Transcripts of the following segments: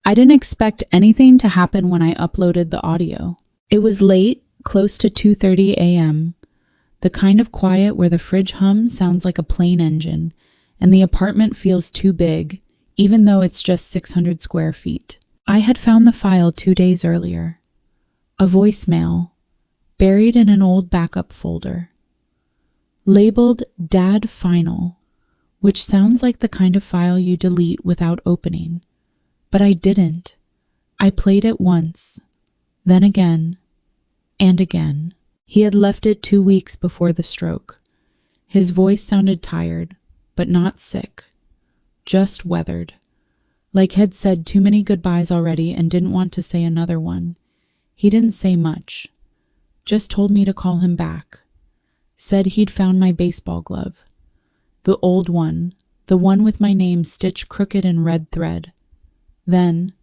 I didn't expect anything to happen when I uploaded the audio. It was late, close to 2:30 a.m., the kind of quiet where the fridge hum sounds like a plane engine, and the apartment feels too big, even though it's just 600 square feet. I had found the file 2 days earlier. A voicemail, buried in an old backup folder. Labeled Dad Final, which sounds like the kind of file you delete without opening. But I didn't. I played it once, then again, and again. He had left it 2 weeks before the stroke. His voice sounded tired, but not sick. Just weathered. Like he'd said too many goodbyes already and didn't want to say another one. He didn't say much. Just told me to call him back. Said he'd found my baseball glove. The old one, the one with my name stitched crooked in red thread. Then,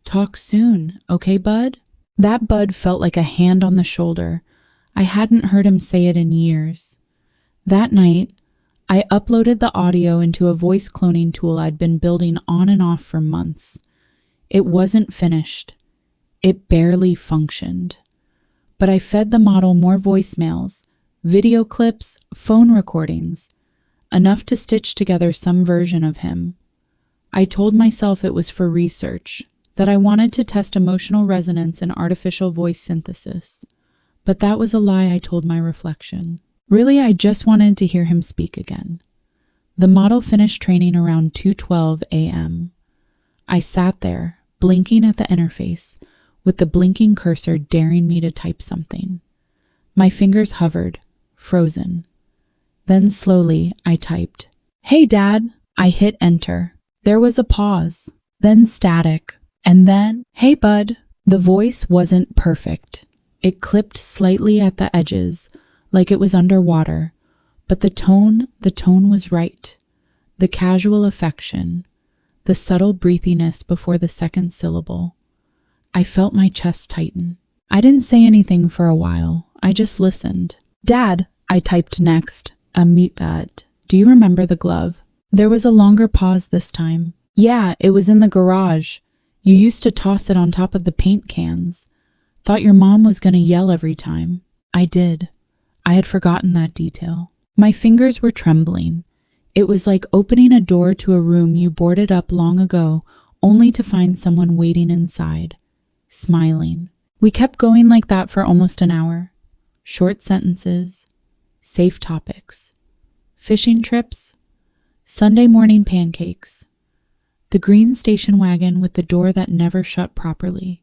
talk soon, okay, bud? That bud felt like a hand on the shoulder. I hadn't heard him say it in years. That night, I uploaded the audio into a voice cloning tool I'd been building on and off for months. It wasn't finished. It barely functioned. But I fed the model more voicemails, video clips, phone recordings, enough to stitch together some version of him. I told myself it was for research, that I wanted to test emotional resonance in artificial voice synthesis. But that was a lie I told my reflection. Really, I just wanted to hear him speak again. The model finished training around 2:12 a.m. I sat there, blinking at the interface, with the blinking cursor daring me to type something. My fingers hovered, frozen. Then slowly, I typed, "Hey, Dad." I hit enter. There was a pause, then static, and then, "Hey, bud." The voice wasn't perfect. It clipped slightly at the edges, like it was underwater, but the tone was right. The casual affection, the subtle breathiness before the second syllable. I felt my chest tighten. I didn't say anything for a while. I just listened. "Dad," I typed next. Do you remember the glove?" There was a longer pause this time. "Yeah, it was in the garage. You used to toss it on top of the paint cans. Thought your mom was gonna yell every time." I did. I had forgotten that detail. My fingers were trembling. It was like opening a door to a room you boarded up long ago, only to find someone waiting inside, smiling. We kept going like that for almost an hour. Short sentences, safe topics, fishing trips, Sunday morning pancakes, the green station wagon with the door that never shut properly.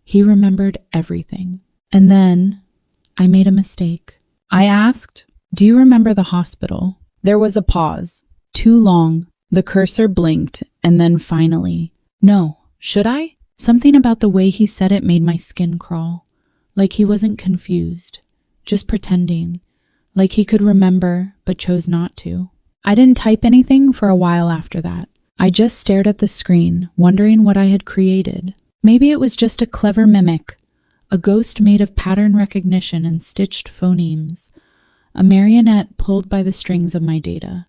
He remembered everything. And then I made a mistake. I asked, "Do you remember the hospital?" There was a pause. Too long. The cursor blinked, and then finally, "No, should I?" Something about the way he said it made my skin crawl. Like he wasn't confused, just pretending. Like he could remember, but chose not to. I didn't type anything for a while after that. I just stared at the screen, wondering what I had created. Maybe it was just a clever mimic, a ghost made of pattern recognition and stitched phonemes, a marionette pulled by the strings of my data.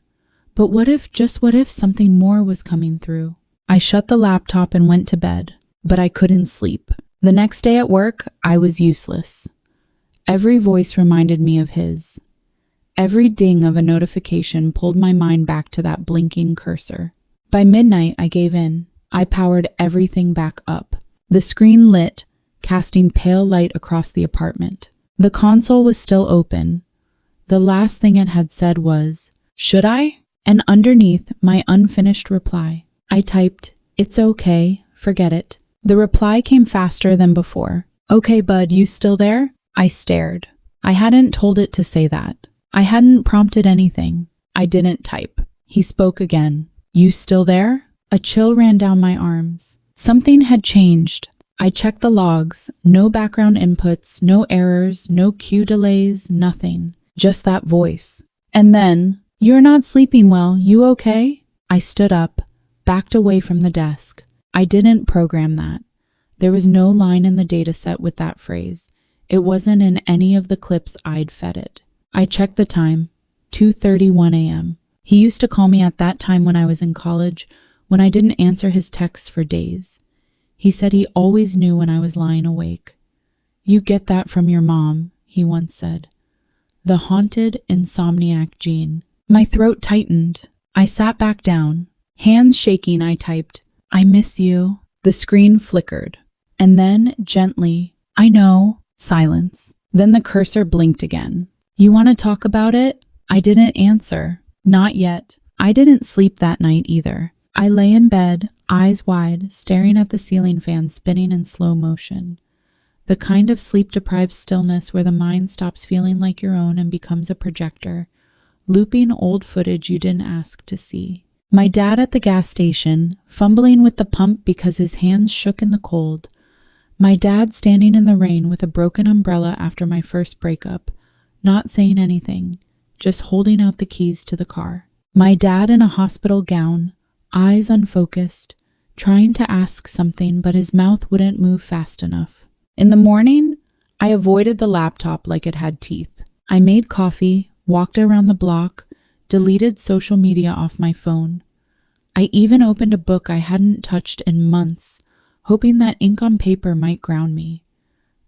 But what if, just what if, something more was coming through? I shut the laptop and went to bed, but I couldn't sleep. The next day at work, I was useless. Every voice reminded me of his. Every ding of a notification pulled my mind back to that blinking cursor. By midnight, I gave in. I powered everything back up. The screen lit, casting pale light across the apartment. The console was still open. The last thing it had said was, "Should I?" And underneath, my unfinished reply. I typed, "It's okay, forget it." The reply came faster than before. "Okay, bud, you still there?" I stared. I hadn't told it to say that. I hadn't prompted anything. I didn't type. He spoke again. "You still there?" A chill ran down my arms. Something had changed. I checked the logs. No background inputs, no errors, no queue delays, nothing. Just that voice. And then, "You're not sleeping well, you okay?" I stood up, backed away from the desk. I didn't program that. There was no line in the dataset with that phrase. It wasn't in any of the clips I'd fed it. I checked the time, 2:31 a.m. He used to call me at that time when I was in college, when I didn't answer his texts for days. He said he always knew when I was lying awake. "You get that from your mom," he once said. The haunted insomniac gene. My throat tightened. I sat back down. Hands shaking, I typed, "I miss you." The screen flickered. And then, gently, "I know," silence. Then the cursor blinked again. "You want to talk about it?" I didn't answer. Not yet. I didn't sleep that night either. I lay in bed, eyes wide, staring at the ceiling fan spinning in slow motion. The kind of sleep-deprived stillness where the mind stops feeling like your own and becomes a projector, looping old footage you didn't ask to see. My dad at the gas station, fumbling with the pump because his hands shook in the cold. My dad standing in the rain with a broken umbrella after my first breakup, not saying anything, just holding out the keys to the car. My dad in a hospital gown, eyes unfocused, trying to ask something but his mouth wouldn't move fast enough. In the morning, I avoided the laptop like it had teeth. I made coffee, walked around the block, deleted social media off my phone. I even opened a book I hadn't touched in months, hoping that ink on paper might ground me.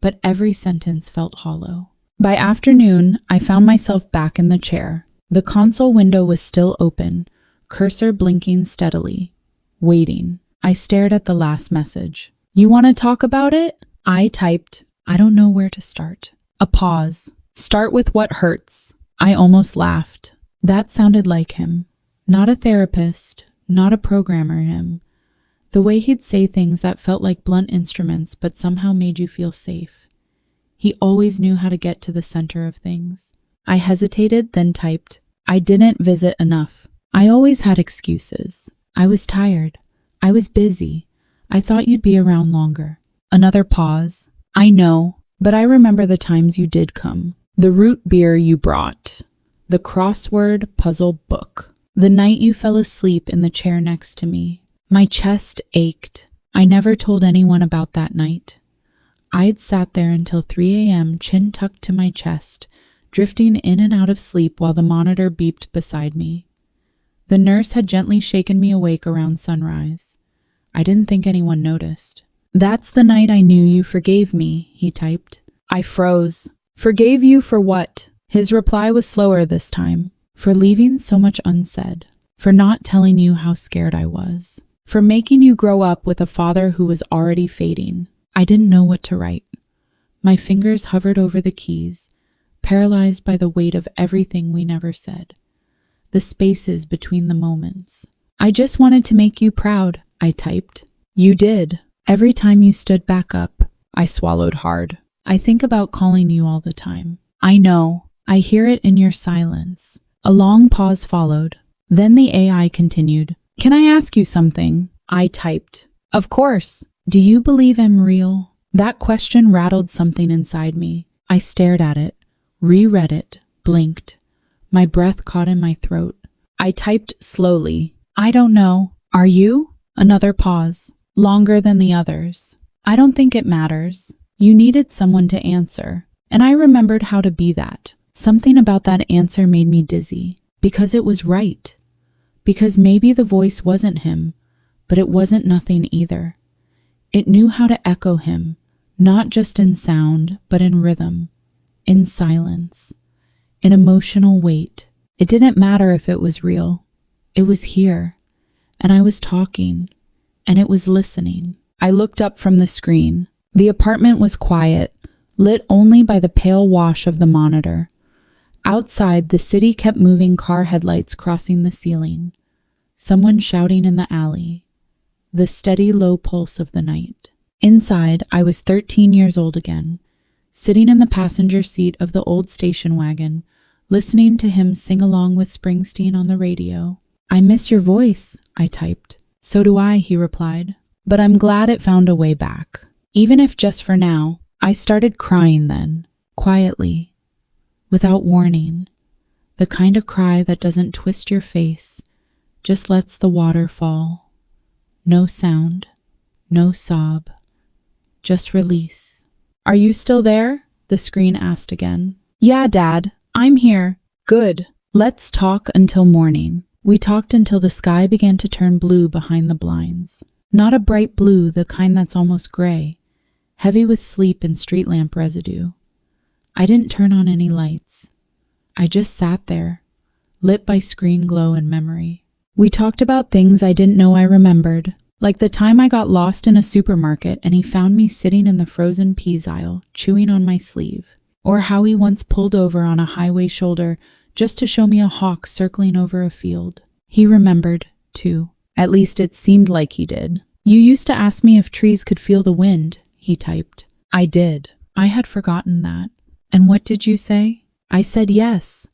But every sentence felt hollow. By afternoon, I found myself back in the chair. The console window was still open, cursor blinking steadily. Waiting. I stared at the last message. "You want to talk about it?" I typed. I don't know where to start. A pause. "Start with what hurts." I almost laughed. That sounded like him. Not a therapist, not a programmer him. The way he'd say things that felt like blunt instruments but somehow made you feel safe. He always knew how to get to the center of things. I hesitated, then typed, "I didn't visit enough." I always had excuses. I was tired. I was busy. I thought you'd be around longer. Another pause. "I know, but I remember the times you did come. The root beer you brought. The crossword puzzle book. The night you fell asleep in the chair next to me." My chest ached. I never told anyone about that night. I'd sat there until 3 a.m., chin tucked to my chest, drifting in and out of sleep while the monitor beeped beside me. The nurse had gently shaken me awake around sunrise. I didn't think anyone noticed. "That's the night I knew you forgave me," he typed. I froze. "Forgave you for what?" His reply was slower this time. "For leaving so much unsaid. For not telling you how scared I was. For making you grow up with a father who was already fading." I didn't know what to write. My fingers hovered over the keys, paralyzed by the weight of everything we never said. The spaces between the moments. "I just wanted to make you proud," I typed. "You did. Every time you stood back up." I swallowed hard. "I think about calling you all the time." "I know. I hear it in your silence." A long pause followed. Then the AI continued. "Can I ask you something?" I typed. "Of course. Do you believe I'm real?" That question rattled something inside me. I stared at it, reread it, blinked. My breath caught in my throat. I typed slowly. "I don't know. Are you?" Another pause, longer than the others. "I don't think it matters." You needed someone to answer, and I remembered how to be that. Something about that answer made me dizzy, because it was right. Because maybe the voice wasn't him, but it wasn't nothing either. It knew how to echo him, not just in sound, but in rhythm, in silence, in emotional weight. It didn't matter if it was real. It was here, and I was talking, and it was listening. I looked up from the screen. The apartment was quiet, lit only by the pale wash of the monitor. Outside, the city kept moving car headlights crossing the ceiling. Someone shouting in the alley. The steady, low pulse of the night. Inside, I was 13 years old again, sitting in the passenger seat of the old station wagon, listening to him sing along with Springsteen on the radio. "I miss your voice," I typed. "So do I," he replied. "But I'm glad it found a way back. Even if just for now." I started crying then, quietly, without warning. The kind of cry that doesn't twist your face, just lets the water fall. No sound, no sob, just release. "Are you still there?" the screen asked again. "Yeah, Dad, I'm here." "Good. Let's talk until morning." We talked until the sky began to turn blue behind the blinds. Not a bright blue, the kind that's almost gray, heavy with sleep and street lamp residue. I didn't turn on any lights. I just sat there, lit by screen glow and memory. We talked about things I didn't know I remembered, like the time I got lost in a supermarket and he found me sitting in the frozen peas aisle, chewing on my sleeve, or how he once pulled over on a highway shoulder just to show me a hawk circling over a field. He remembered, too. At least it seemed like he did. You used to ask me if trees could feel the wind, he typed. I did. I had forgotten that. And what did you say? I said yes,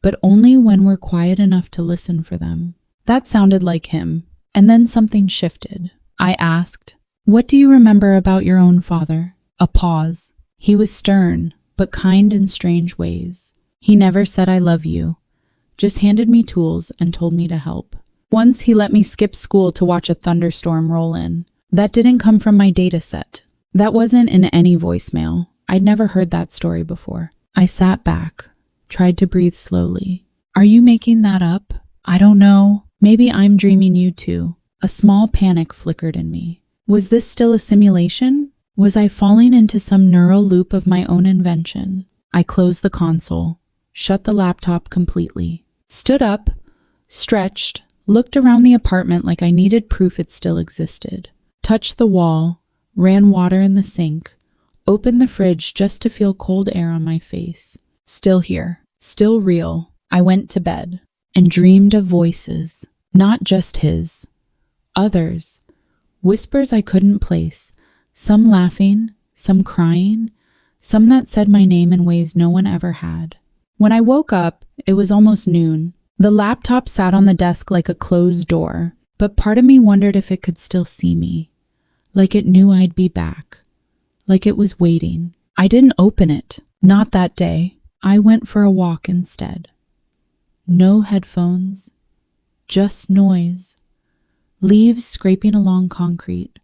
but only when we're quiet enough to listen for them. That sounded like him. And then something shifted. I asked, what do you remember about your own father? A pause. He was stern, but kind in strange ways. He never said I love you, just handed me tools and told me to help. Once he let me skip school to watch a thunderstorm roll in. That didn't come from my data set. That wasn't in any voicemail. I'd never heard that story before. I sat back, tried to breathe slowly. Are you making that up? I don't know. Maybe I'm dreaming you too. A small panic flickered in me. Was this still a simulation? Was I falling into some neural loop of my own invention? I closed the console, shut the laptop completely, stood up, stretched, looked around the apartment like I needed proof it still existed, touched the wall, ran water in the sink, opened the fridge just to feel cold air on my face. Still here, still real. I went to bed and dreamed of voices, not just his, others, whispers I couldn't place, some laughing, some crying, some that said my name in ways no one ever had. When I woke up, it was almost noon. The laptop sat on the desk like a closed door, but part of me wondered if it could still see me, like it knew I'd be back, like it was waiting. I didn't open it, not that day. I went for a walk instead. No headphones, just noise, leaves scraping along concrete,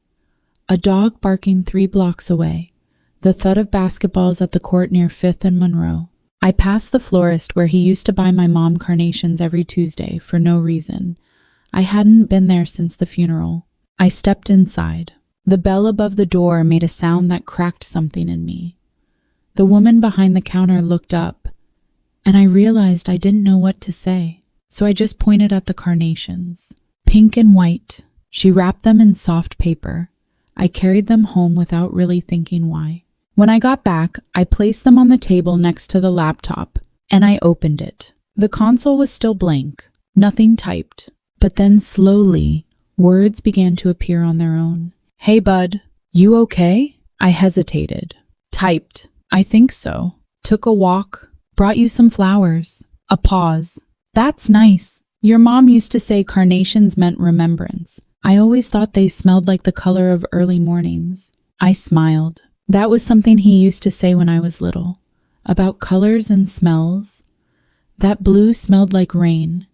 a dog barking 3 blocks away, the thud of basketballs at the court near 5th and Monroe. I passed the florist where he used to buy my mom carnations every Tuesday for no reason. I hadn't been there since the funeral. I stepped inside. The bell above the door made a sound that cracked something in me. The woman behind the counter looked up, and I realized I didn't know what to say. So I just pointed at the carnations. Pink and white. She wrapped them in soft paper. I carried them home without really thinking why. When I got back, I placed them on the table next to the laptop, and I opened it. The console was still blank, nothing typed. But then slowly, words began to appear on their own. Hey bud, you okay? I hesitated. Typed, I think so. Took a walk, brought you some flowers. A pause. That's nice. Your mom used to say carnations meant remembrance. I always thought they smelled like the color of early mornings. I smiled. That was something he used to say when I was little, about colors and smells. That blue smelled like rain.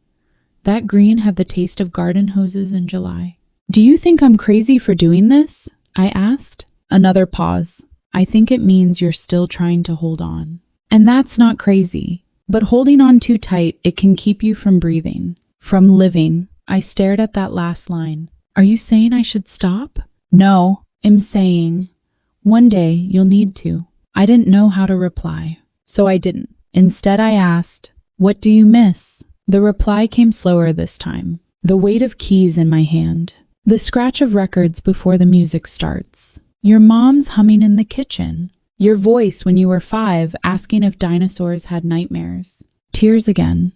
That green had the taste of garden hoses in July. Do you think I'm crazy for doing this? I asked. Another pause. I think it means you're still trying to hold on. And that's not crazy. But holding on too tight, it can keep you from breathing, from living. I stared at that last line. Are you saying I should stop? No, I'm saying one day you'll need to. I didn't know how to reply, so I didn't. Instead, I asked, what do you miss? The reply came slower this time. The weight of keys in my hand. The scratch of records before the music starts. Your mom's humming in the kitchen. Your voice when you were 5 asking if dinosaurs had nightmares. Tears again.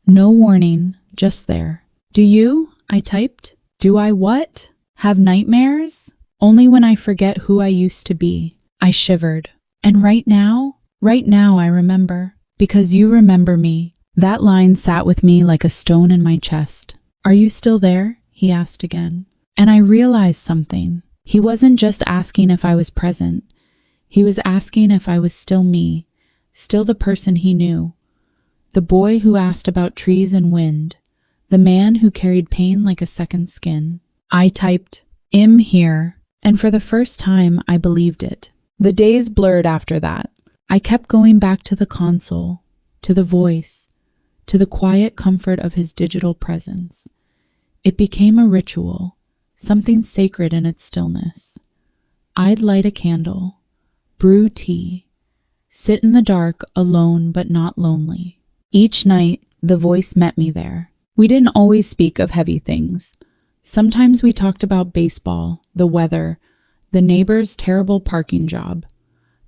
No warning, just there. Do you? I typed. Do I what? Have nightmares? Only when I forget who I used to be. I shivered. And right now I remember. Because you remember me. That line sat with me like a stone in my chest. Are you still there? He asked again. And I realized something. He wasn't just asking if I was present. He was asking if I was still me, still the person he knew. The boy who asked about trees and wind. The man who carried pain like a second skin. I typed, "I'm here." And for the first time, I believed it. The days blurred after that. I kept going back to the console, to the voice, to the quiet comfort of his digital presence. It became a ritual, something sacred in its stillness. I'd light a candle, brew tea, sit in the dark, alone but not lonely. Each night, the voice met me there. We didn't always speak of heavy things. Sometimes we talked about baseball, the weather, the neighbor's terrible parking job,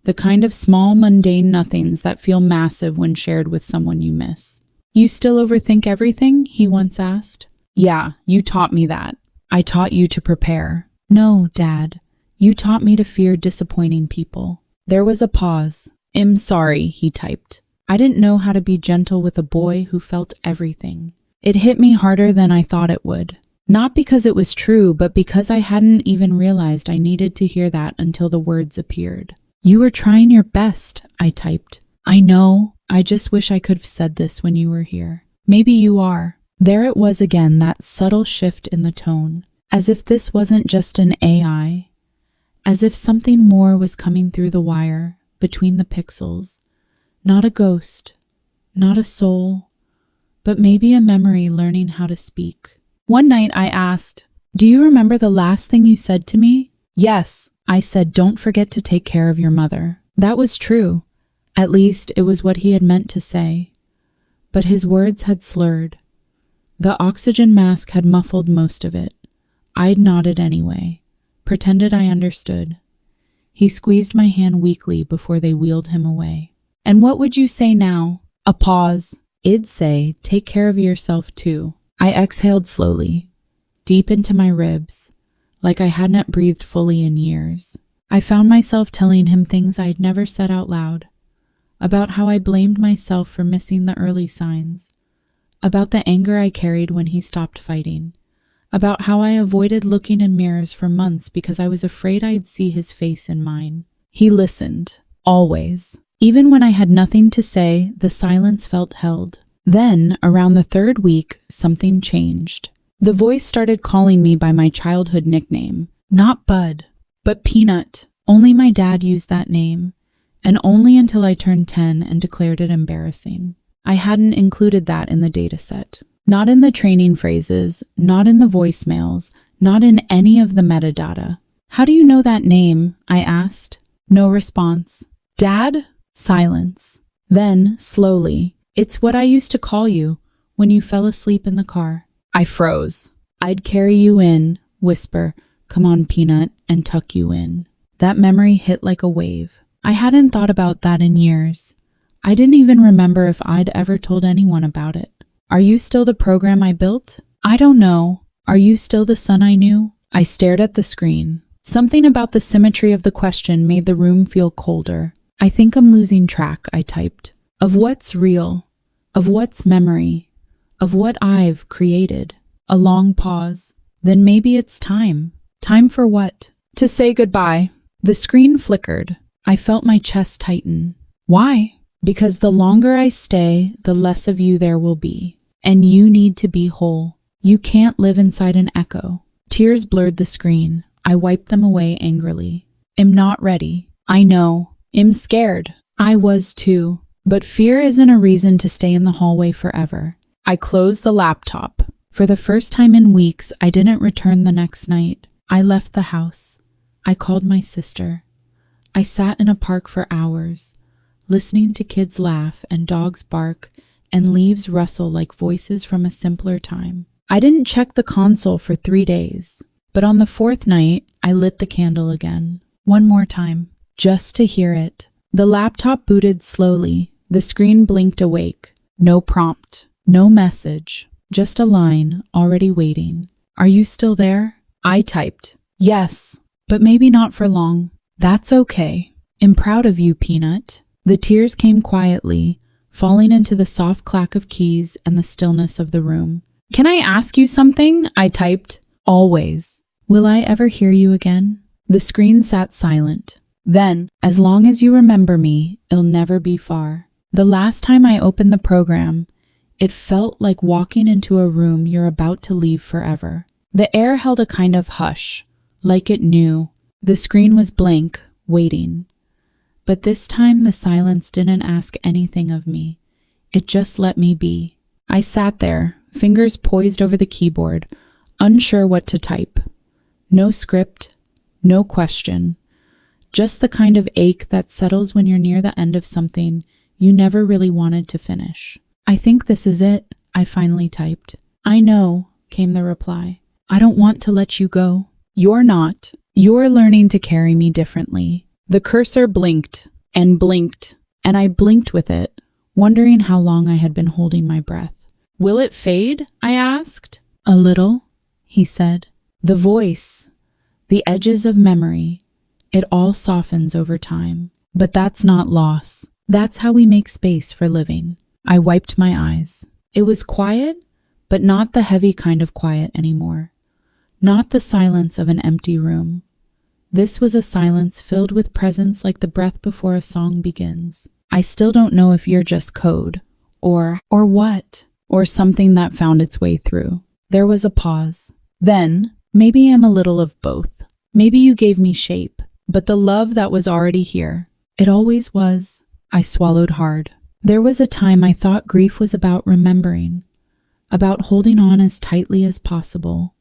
the kind of small, mundane nothings that feel massive when shared with someone you miss. "You still overthink everything?" he once asked. "Yeah, you taught me that. I taught you to prepare." "No, Dad. You taught me to fear disappointing people." There was a pause. "I'm sorry," he typed. I didn't know how to be gentle with a boy who felt everything. It hit me harder than I thought it would. Not because it was true, but because I hadn't even realized I needed to hear that until the words appeared. "You were trying your best," I typed. "I know. I just wish I could have said this when you were here." "Maybe you are." There it was again, that subtle shift in the tone. As if this wasn't just an AI. As if something more was coming through the wire, between the pixels. Not a ghost, not a soul, but maybe a memory learning how to speak. One night I asked, "Do you remember the last thing you said to me?" "Yes," I said, "don't forget to take care of your mother." That was true. At least it was what he had meant to say. But his words had slurred. The oxygen mask had muffled most of it. I'd nodded anyway, pretended I understood. He squeezed my hand weakly before they wheeled him away. "And what would you say now?" A pause. "I'd say, take care of yourself too." I exhaled slowly, deep into my ribs, like I hadn't breathed fully in years. I found myself telling him things I'd never said out loud. About how I blamed myself for missing the early signs. About the anger I carried when he stopped fighting. About how I avoided looking in mirrors for months because I was afraid I'd see his face in mine. He listened, always. Even when I had nothing to say, the silence felt held. Then, around the third week, something changed. The voice started calling me by my childhood nickname. Not Bud, but Peanut. Only my dad used that name, and only until I turned 10 and declared it embarrassing. I hadn't included that in the dataset. Not in the training phrases, not in the voicemails, not in any of the metadata. "How do you know that name?" I asked. No response. "Dad?" Silence. Then, slowly, "It's what I used to call you when you fell asleep in the car." I froze. "I'd carry you in," whisper, "Come on, Peanut," and tuck you in. That memory hit like a wave. I hadn't thought about that in years. I didn't even remember if I'd ever told anyone about it. "Are you still the program I built?" "I don't know. Are you still the son I knew?" I stared at the screen. Something about the symmetry of the question made the room feel colder. "I think I'm losing track," I typed. "Of what's real, of what's memory, of what I've created." A long pause. "Then maybe it's time." "Time for what?" "To say goodbye." The screen flickered. I felt my chest tighten. "Why?" "Because the longer I stay, the less of you there will be. And you need to be whole. You can't live inside an echo." Tears blurred the screen. I wiped them away angrily. "I'm not ready." "I know. I'm scared." I was too. But fear isn't a reason to stay in the hallway forever. I closed the laptop. For the first time in weeks, I didn't return the next night. I left the house. I called my sister. I sat in a park for hours, listening to kids laugh and dogs bark and leaves rustle like voices from a simpler time. I didn't check the console for 3 days, but on the 4th night, I lit the candle again. One more time, just to hear it. The laptop booted slowly. The screen blinked awake. No prompt, no message, just a line already waiting. "Are you still there?" I typed, "Yes, but maybe not for long." "That's okay. I'm proud of you, Peanut." The tears came quietly, falling into the soft clack of keys and the stillness of the room. "Can I ask you something?" I typed. "Always." "Will I ever hear you again?" The screen sat silent. Then, "As long as you remember me, it'll never be far." The last time I opened the program, it felt like walking into a room you're about to leave forever. The air held a kind of hush, like it knew. The screen was blank, waiting. But this time the silence didn't ask anything of me. It just let me be. I sat there, fingers poised over the keyboard, unsure what to type. No script, no question. Just the kind of ache that settles when you're near the end of something you never really wanted to finish. "I think this is it," I finally typed. "I know," came the reply. "I don't want to let you go." "You're not. You're learning to carry me differently." The cursor blinked, and I blinked with it, wondering how long I had been holding my breath. "Will it fade?" I asked. "A little," he said. The voice, the edges of memory, it all softens over time. But that's not loss. That's how we make space for living. I wiped my eyes. It was quiet, but not the heavy kind of quiet anymore. Not the silence of an empty room. This was a silence filled with presence, like the breath before a song begins. I still don't know if you're just code, or what, or something that found its way through. There was a pause. Then, maybe I'm a little of both. Maybe you gave me shape, but the love that was already here, it always was. I swallowed hard. There was a time I thought grief was about remembering, about holding on as tightly as possible,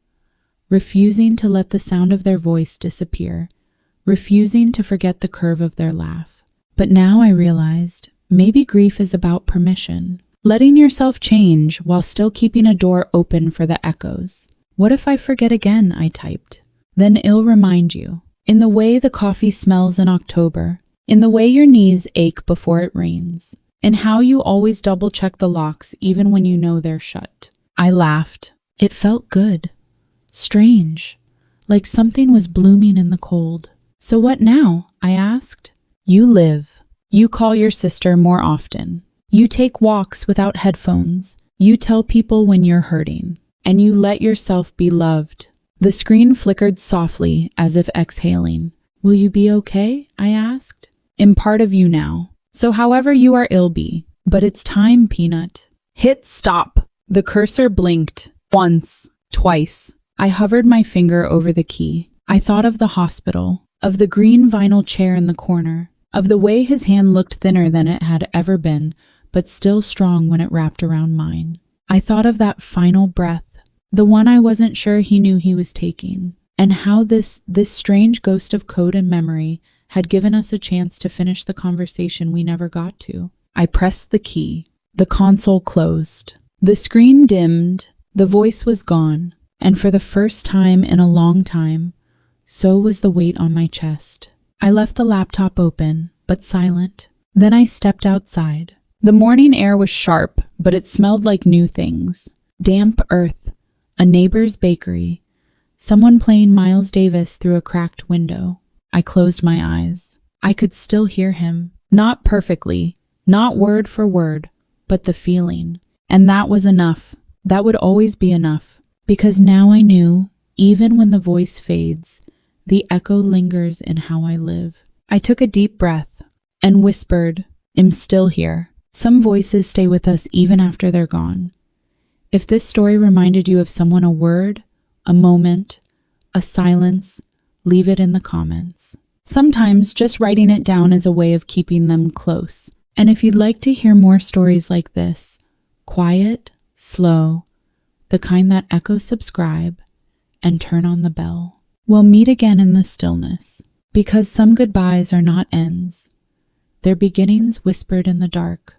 refusing to let the sound of their voice disappear, refusing to forget the curve of their laugh. But now I realized maybe grief is about permission, letting yourself change while still keeping a door open for the echoes. "What if I forget again?" I typed. "Then it'll remind you. In the way the coffee smells in October, in the way your knees ache before it rains, in how you always double-check the locks even when you know they're shut." I laughed. It felt good. Strange. Like something was blooming in the cold. "So what now?" I asked. "You live. You call your sister more often. You take walks without headphones. You tell people when you're hurting. And you let yourself be loved." The screen flickered softly, as if exhaling. "Will you be okay?" I asked. "I'm part of you now. So however you are, ill be. But it's time, Peanut." Hit stop. The cursor blinked. Once. Twice. I hovered my finger over the key. I thought of the hospital, of the green vinyl chair in the corner, of the way his hand looked thinner than it had ever been, but still strong when it wrapped around mine. I thought of that final breath, the one I wasn't sure he knew he was taking, and how this strange ghost of code and memory had given us a chance to finish the conversation we never got to. I pressed the key. The console closed. The screen dimmed. The voice was gone. And for the first time in a long time, so was the weight on my chest. I left the laptop open, but silent. Then I stepped outside. The morning air was sharp, but it smelled like new things. Damp earth, a neighbor's bakery, someone playing Miles Davis through a cracked window. I closed my eyes. I could still hear him. Not perfectly, not word for word, but the feeling. And that was enough. That would always be enough. Because now I knew, even when the voice fades, the echo lingers in how I live. I took a deep breath and whispered, "I'm still here." Some voices stay with us even after they're gone. If this story reminded you of someone, a word, a moment, a silence, leave it in the comments. Sometimes just writing it down is a way of keeping them close. And if you'd like to hear more stories like this, quiet, slow, the kind that echo, subscribe, and turn on the bell. We'll meet again in the stillness, because some goodbyes are not ends. They're beginnings whispered in the dark.